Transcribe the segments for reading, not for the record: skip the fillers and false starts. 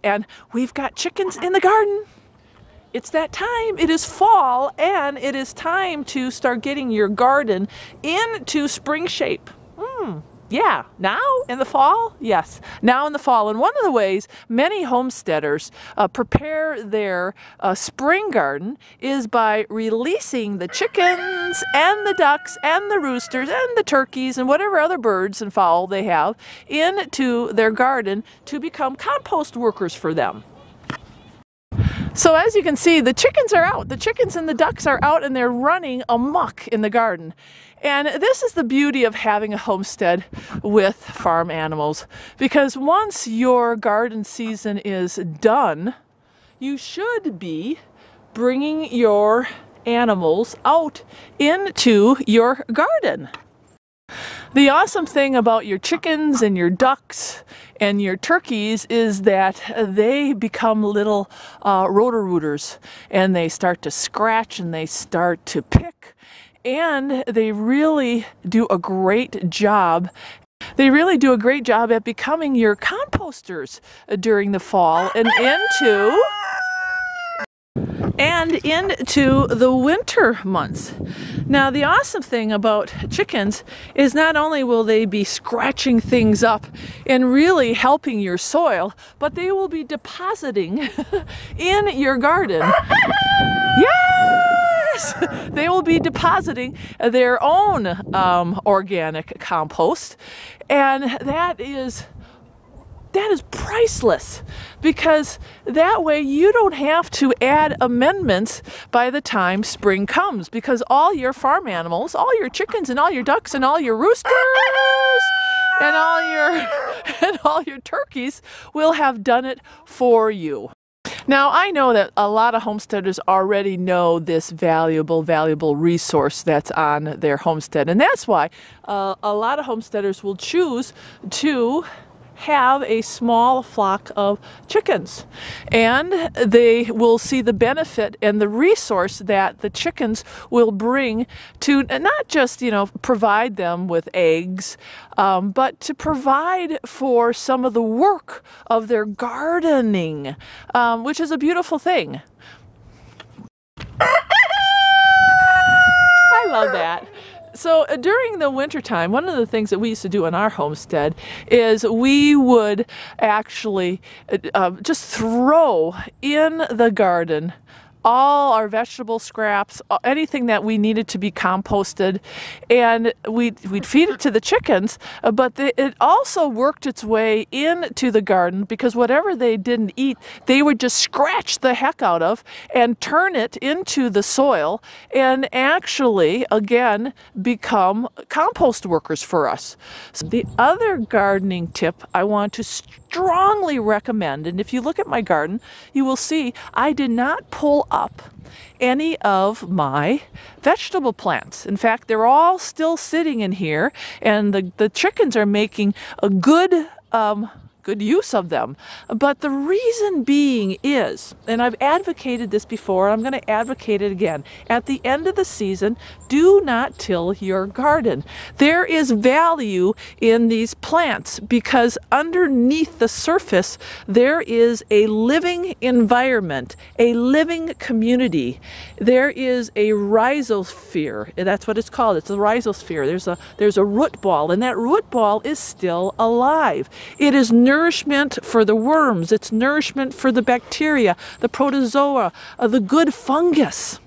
and we've got chickens in the garden. It's that time. It is fall, and it is time to start getting your garden into spring shape. Yeah, now in the fall? Yes, now in the fall. And one of the ways many homesteaders prepare their spring garden is by releasing the chickens and the ducks and the roosters and the turkeys and whatever other birds and fowl they have into their garden to become compost workers for them. So as you can see, the chickens are out. The chickens and the ducks are out, and they're running amok in the garden. And this is the beauty of having a homestead with farm animals, because once your garden season is done, you should be bringing your animals out into your garden. The awesome thing about your chickens and your ducks and your turkeys is that they become little rotor-rooters, and they start to scratch and they start to pick, and they really do a great job. They really do a great job at becoming your composters during the fall and into the winter months. Now, the awesome thing about chickens is not only will they be scratching things up and really helping your soil, but they will be depositing in your garden. Yes! They will be depositing their own organic compost, and that is priceless, because that way you don't have to add amendments by the time spring comes, because all your farm animals, all your chickens and all your ducks and all your roosters and all your turkeys will have done it for you. Now, I know that a lot of homesteaders already know this valuable resource that's on their homestead, and that's why a lot of homesteaders will choose to have a small flock of chickens, and they will see the benefit and the resource that the chickens will bring to not just, provide them with eggs, but to provide for some of the work of their gardening, which is a beautiful thing. I love that. So during the wintertime, one of the things that we used to do in our homestead is we would actually just throw in the garden all our vegetable scraps, anything that we needed to be composted, and we'd feed it to the chickens, but it also worked its way into the garden, because whatever they didn't eat, they would just scratch the heck out of and turn it into the soil and actually, again, become compost workers for us. So the other gardening tip I want to strongly recommend, and if you look at my garden, you will see I did not pull up any of my vegetable plants. In fact, they're all still sitting in here, and the chickens are making a good use of them. But the reason being is, and I've advocated this before, I'm going to advocate it again, at the end of the season, do not till your garden. There is value in these plants, because underneath the surface there is a living environment, a living community. There is a rhizosphere. That's what it's called. It's a rhizosphere. There's a root ball, and that root ball is still alive. It is nourishment for the worms. It's nourishment for the bacteria, the protozoa, the good fungus.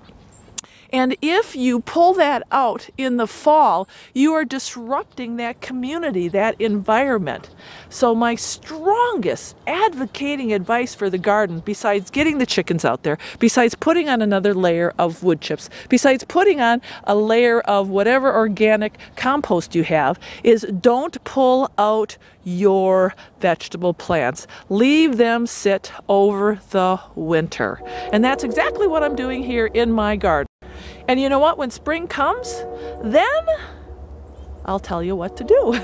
And if you pull that out in the fall, you are disrupting that community, that environment. So my strongest advocating advice for the garden, besides getting the chickens out there, besides putting on another layer of wood chips, besides putting on a layer of whatever organic compost you have, is don't pull out your vegetable plants. Leave them sit over the winter. And that's exactly what I'm doing here in my garden. And you know what? When spring comes, then I'll tell you what to do.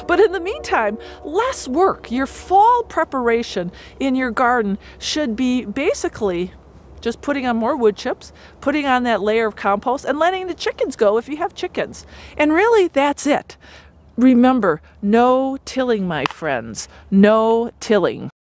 But in the meantime, less work. Your fall preparation in your garden should be basically just putting on more wood chips, putting on that layer of compost, and letting the chickens go if you have chickens. And really, that's it. Remember, no tilling, my friends. No tilling.